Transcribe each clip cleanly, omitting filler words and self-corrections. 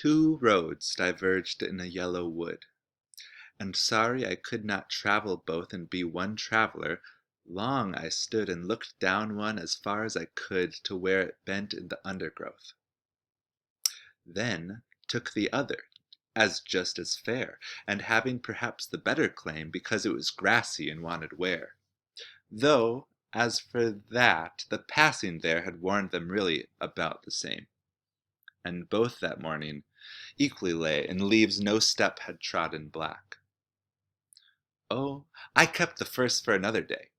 Two roads diverged in a yellow wood, and sorry I could not travel both and be one traveler. Long I stood and looked down one as far as I could to where it bent in the undergrowth. Then took the other, as just as fair, and having perhaps the better claim, because it was grassy and wanted wear. Though, as for that, the passing there had warned them really about the same. And both that morning equally lay, and leaves no step had trodden black. Oh, I kept the first for another day.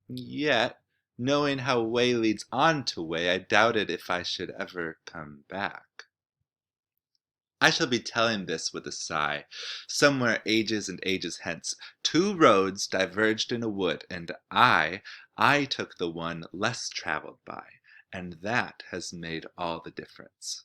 Yet, knowing how way leads on to way, I doubted if I should ever come back. I shall be telling this with a sigh, somewhere ages and ages hence. Two roads diverged in a wood, and I took the one less traveled by, and that has made all the difference.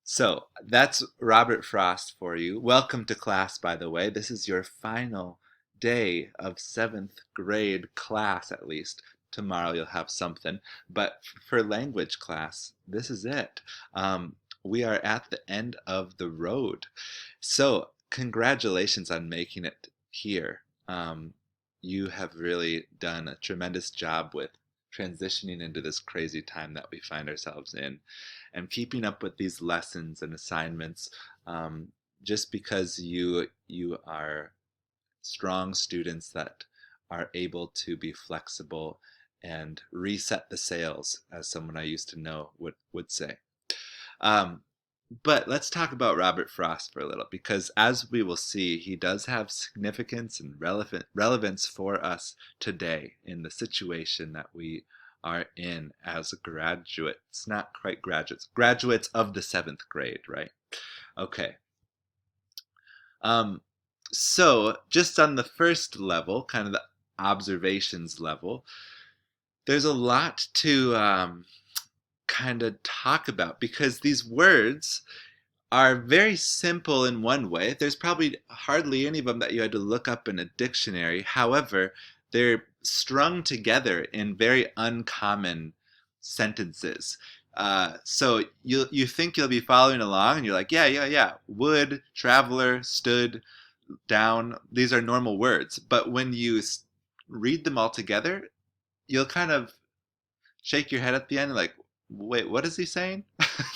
So that's Robert Frost for you. Welcome to class, by the way. This is your final day of seventh grade class, at least. Tomorrow you'll have something. But for language class, this is it. We are at the end of the road. So congratulations on making it here. You have really done a tremendous job with transitioning into this crazy time that we find ourselves in and keeping up with these lessons and assignments, just because you are strong students that are able to be flexible and reset the sails, as someone I used to know would say. Um, but let's talk about Robert Frost for a little, because as we will see, he does have significance and relevance for us today in the situation that we are in as graduates, not quite graduates, graduates of the seventh grade, right? Okay. Um, so just on the first level, kind of the observations level, there's a lot to kind of talk about, because these words are very simple in one way. There's probably hardly any of them that you had to look up in a dictionary. However, they're strung together in very uncommon sentences. So you think you'll be following along, and you're like, yeah. Would, traveler, stood, down. These are normal words. But when you read them all together, you'll kind of shake your head at the end, like, wait, what is he saying?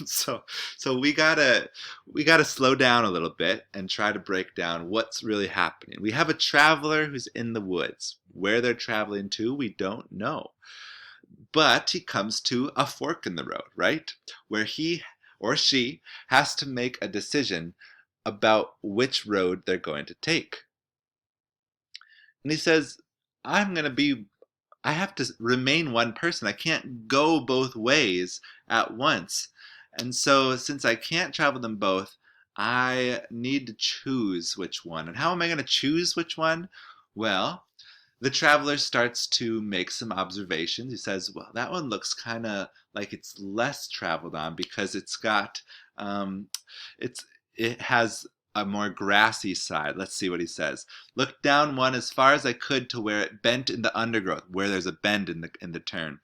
so so we gotta slow down a little bit and try to break down what's really happening. We have a traveler who's in the woods. Where they're traveling to, we don't know. But he comes to a fork in the road, right? Where he or she has to make a decision about which road they're going to take. And he says, I'm going to be I have to remain one person. I can't go both ways at once. And so, since I can't travel them both, I need to choose which one. And how am I going to choose which one? Well, the traveler starts to make some observations. He says, well, that one looks kind of like it's less traveled on, because um, it has a more grassy side. Let's see what he says. Looked down one as far as I could to where it bent in the undergrowth, where there's a bend in the turn.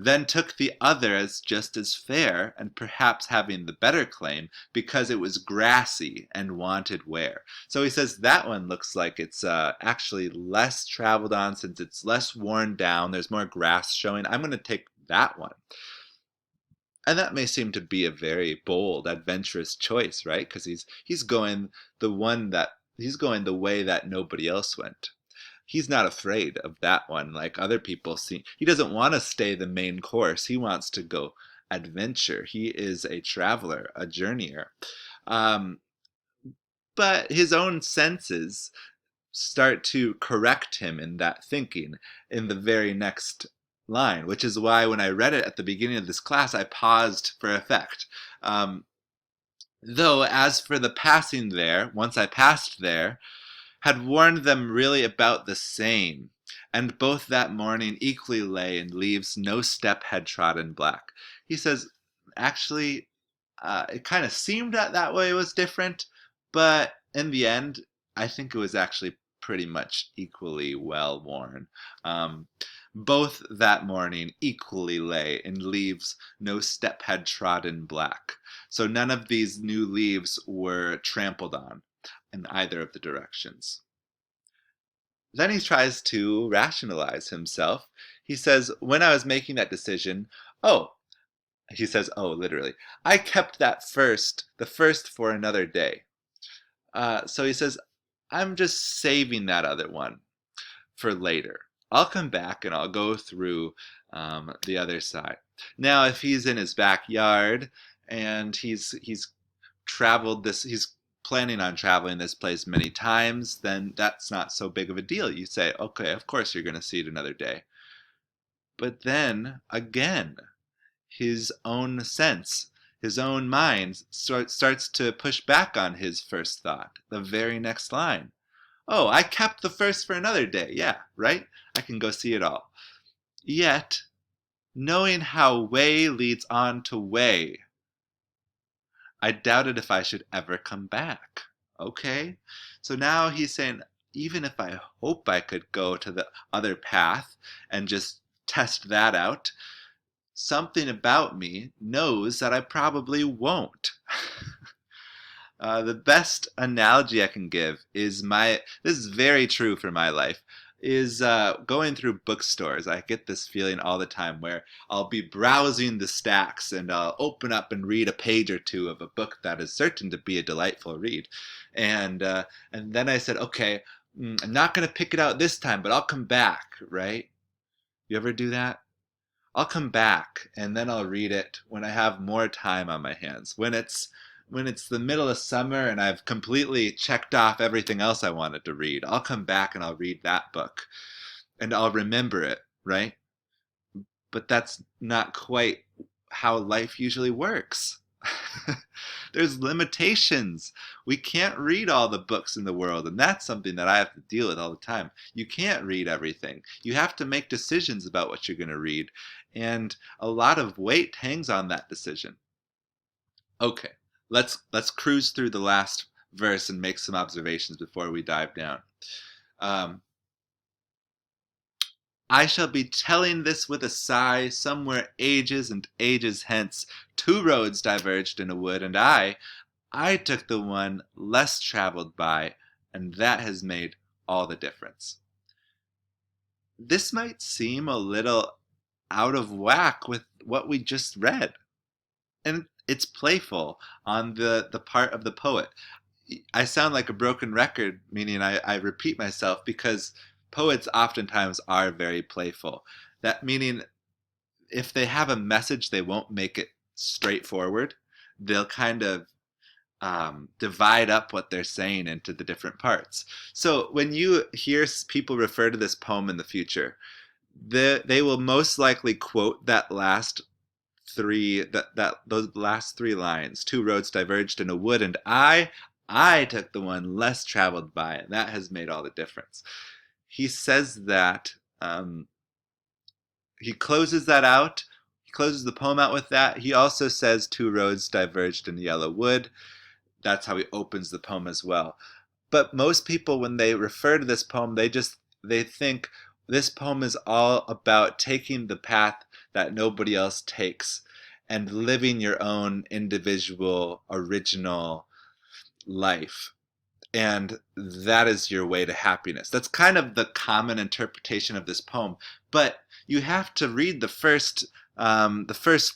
Then took the other as just as fair, and perhaps having the better claim, because it was grassy and wanted wear. So he says that one looks like it's actually less traveled on, since it's less worn down. There's more grass showing. I'm going to take that one. And that may seem to be a very bold, adventurous choice, right? Because he's going he's going the way that nobody else went. He's not afraid of that one like other people see. He doesn't want to stay the main course. He wants to go adventure. He is a traveler, a journeyer. Um, but his own senses start to correct him in that thinking in the very next line, which is why when I read it at the beginning of this class, I paused for effect. Um, Though, as for the passing there, once I passed there, had warned them really about the same, and both that morning equally lay, and leaves no step had trodden black. He says, actually, it kind of seemed that way was different, but in the end, I think it was actually pretty much equally well worn. Um, Both that morning equally lay in leaves no step had trodden black. So none of these new leaves were trampled on in either of the directions. Then he tries to rationalize himself. He says, when I was making that decision, oh, he says, oh, literally, I kept the first for another day. So he says, I'm just saving that other one for later. I'll come back and I'll go through the other side. Now, if he's in his backyard and he's traveled this, he's planning on traveling this place many times, then that's not so big of a deal. You say, okay, of course you're going to see it another day. But then again, his own sense, his own mind starts to push back on his first thought. The very next line. Oh, I kept the first for another day. Yeah, right? I can go see it all. Yet, knowing how way leads on to way, I doubted if I should ever come back. Okay? So now he's saying, even if I hope I could go to the other path and just test that out, something about me knows that I probably won't. The best analogy I can give is this is very true for my life, is going through bookstores. I get this feeling all the time where I'll be browsing the stacks and I'll open up and read a page or two of a book that is certain to be a delightful read. And then I said, okay, I'm not going to pick it out this time, but I'll come back, right? You ever do that? I'll come back and then I'll read it when I have more time on my hands. When it's the middle of summer and I've completely checked off everything else I wanted to read, I'll come back and I'll read that book and I'll remember it, right? But that's not quite how life usually works. There's limitations. We can't read all the books in the world, and that's something that I have to deal with all the time. You can't read everything. You have to make decisions about what you're going to read, and a lot of weight hangs on that decision. Okay, let's cruise through the last verse and make some observations before we dive down. Um, I shall be telling this with a sigh, somewhere ages and ages hence. Two roads diverged in a wood, and I took the one less traveled by, and that has made all the difference. This might seem a little out of whack with what we just read, and it's playful on the part of the poet. I sound like a broken record, meaning I repeat myself because poets oftentimes are very playful. That meaning if they have a message, they won't make it straightforward. They'll kind of divide up what they're saying into the different parts. So when you hear people refer to this poem in the future, they will most likely quote that last those last three lines. Two roads diverged in a wood, and I took the one less traveled by, and that has made all the difference. He says that he closes that out. He closes the poem out with that. He also says two roads diverged in the yellow wood. That's how he opens the poem as well. But most people, when they refer to this poem, they think this poem is all about taking the path that nobody else takes and living your own individual, original life. And that is your way to happiness. That's kind of the common interpretation of this poem. But you have to read the first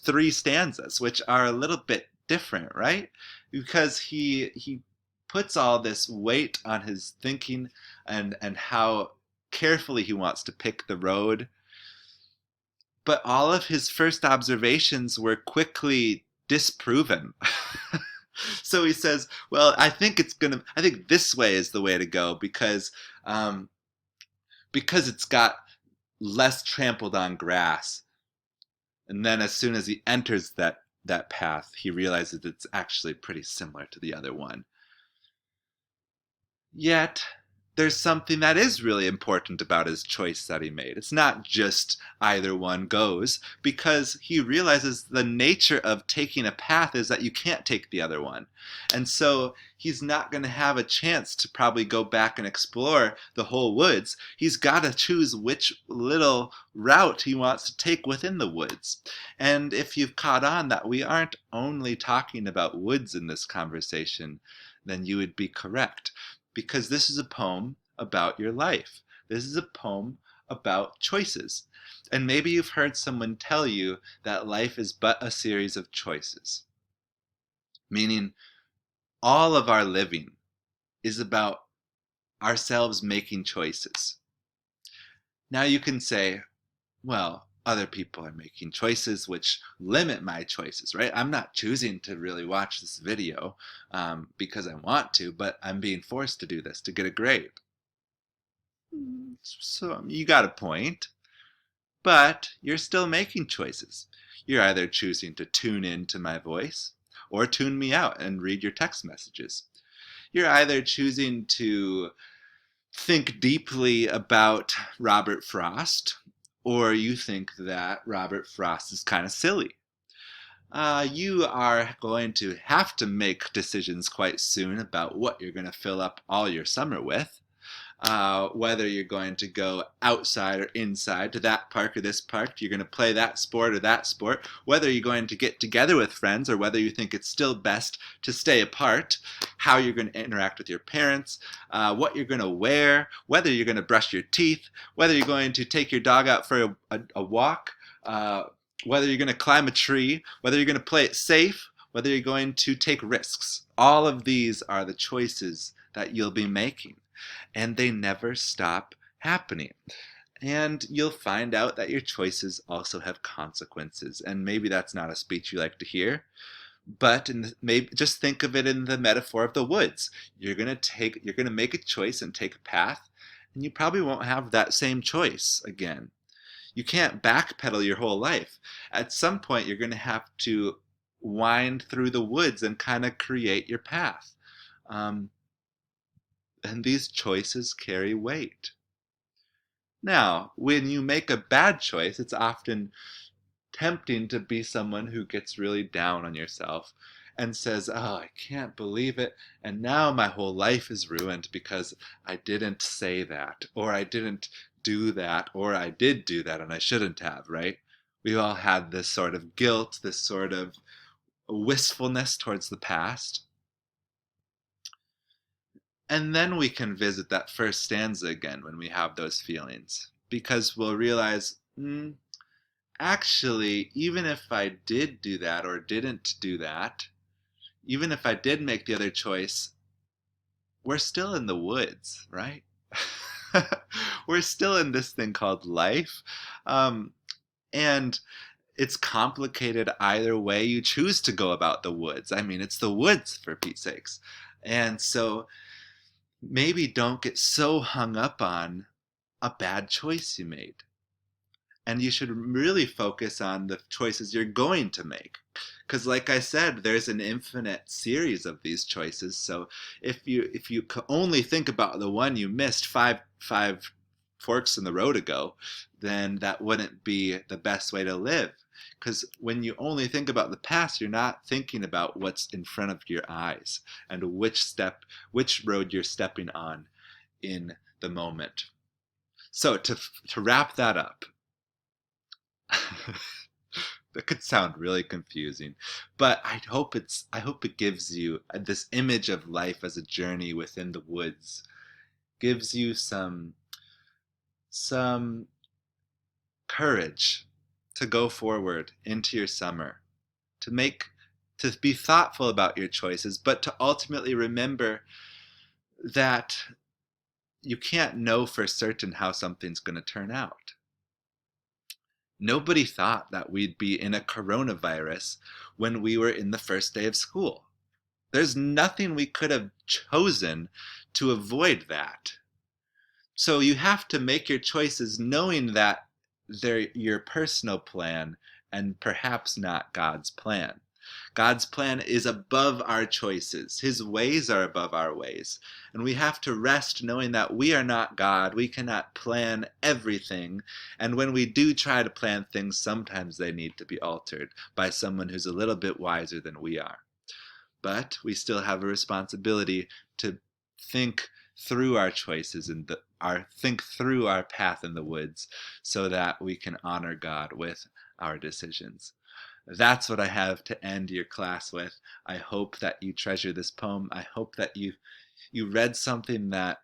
three stanzas, which are a little bit different, right? Because he puts all this weight on his thinking and how carefully he wants to pick the road. But all of his first observations were quickly disproven. So he says, well, I think this way is the way to go because it's got less trampled on grass. And then as soon as he enters that path, he realizes it's actually pretty similar to the other one. Yet, there's something that is really important about his choice that he made. It's not just either one goes, because he realizes the nature of taking a path is that you can't take the other one. And so he's not going to have a chance to probably go back and explore the whole woods. He's got to choose which little route he wants to take within the woods. And if you've caught on that we aren't only talking about woods in this conversation, then you would be correct, because this is a poem about your life. This is a poem about choices. And maybe you've heard someone tell you that life is but a series of choices, meaning all of our living is about ourselves making choices. Now you can say, well, other people are making choices which limit my choices, right? I'm not choosing to really watch this video because I want to, but I'm being forced to do this to get a grade. So you got a point, but you're still making choices. You're either choosing to tune in to my voice or tune me out and read your text messages. You're either choosing to think deeply about Robert Frost, or you think that Robert Frost is kind of silly. You are going to have to make decisions quite soon about what you're going to fill up all your summer with. Whether you're going to go outside or inside to that park or this park, you're going to play that sport or that sport, whether you're going to get together with friends or whether you think it's still best to stay apart, how you're going to interact with your parents, what you're going to wear, whether you're going to brush your teeth, whether you're going to take your dog out for a walk, whether you're going to climb a tree, whether you're going to play it safe, whether you're going to take risks. All of these are the choices that you'll be making, and they never stop happening. And you'll find out that your choices also have consequences. And maybe that's not a speech you like to hear, but maybe just think of it in the metaphor of the woods. You're going to make a choice and take a path, and you probably won't have that same choice again. You can't backpedal your whole life. At some point, you're going to have to wind through the woods and kind of create your path. And these choices carry weight. Now, when you make a bad choice, it's often tempting to be someone who gets really down on yourself and says, oh, I can't believe it, and now my whole life is ruined because I didn't say that, or I didn't do that, or I did do that and I shouldn't have, right? We've all had this sort of guilt, this sort of wistfulness towards the past. And then we can visit that first stanza again when we have those feelings, because we'll realize, actually, even if I did do that or didn't do that, even if I did make the other choice, we're still in the woods, right? We're still in this thing called life. And it's complicated either way you choose to go about the woods. I mean, it's the woods, for Pete's sakes. And so maybe don't get so hung up on a bad choice you made. And you should really focus on the choices you're going to make. Because like I said, there's an infinite series of these choices. So if you only think about the one you missed five forks in the road ago, then that wouldn't be the best way to live. Because when you only think about the past, you're not thinking about what's in front of your eyes and which road you're stepping on in the moment. So to wrap that up, that could sound really confusing, but I hope it gives you this image of life as a journey within the woods, gives you some courage to go forward into your summer, to be thoughtful about your choices, but to ultimately remember that you can't know for certain how something's going to turn out. Nobody thought that we'd be in a coronavirus when we were in the first day of school. There's nothing we could have chosen to avoid that. So you have to make your choices knowing that they're your personal plan and perhaps not God's plan. God's plan is above our choices. His ways are above our ways. And we have to rest knowing that we are not God. We cannot plan everything. And when we do try to plan things, sometimes they need to be altered by someone who's a little bit wiser than we are. But we still have a responsibility to think through our choices and think through our path in the woods so that we can honor God with our decisions. That's what I have to end your class with. I hope that you treasure this poem. I hope that you read something that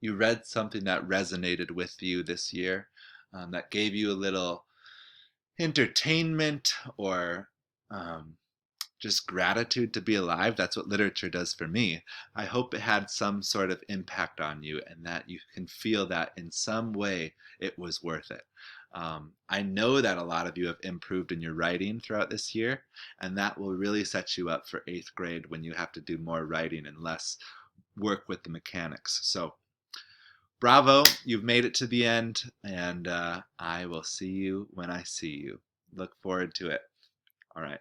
you read something that resonated with you this year, that gave you a little entertainment or just gratitude to be alive. That's what literature does for me. I hope it had some sort of impact on you and that you can feel that in some way it was worth it. I know that a lot of you have improved in your writing throughout this year, and that will really set you up for 8th grade when you have to do more writing and less work with the mechanics. So, bravo, you've made it to the end, and I will see you when I see you. Look forward to it. All right.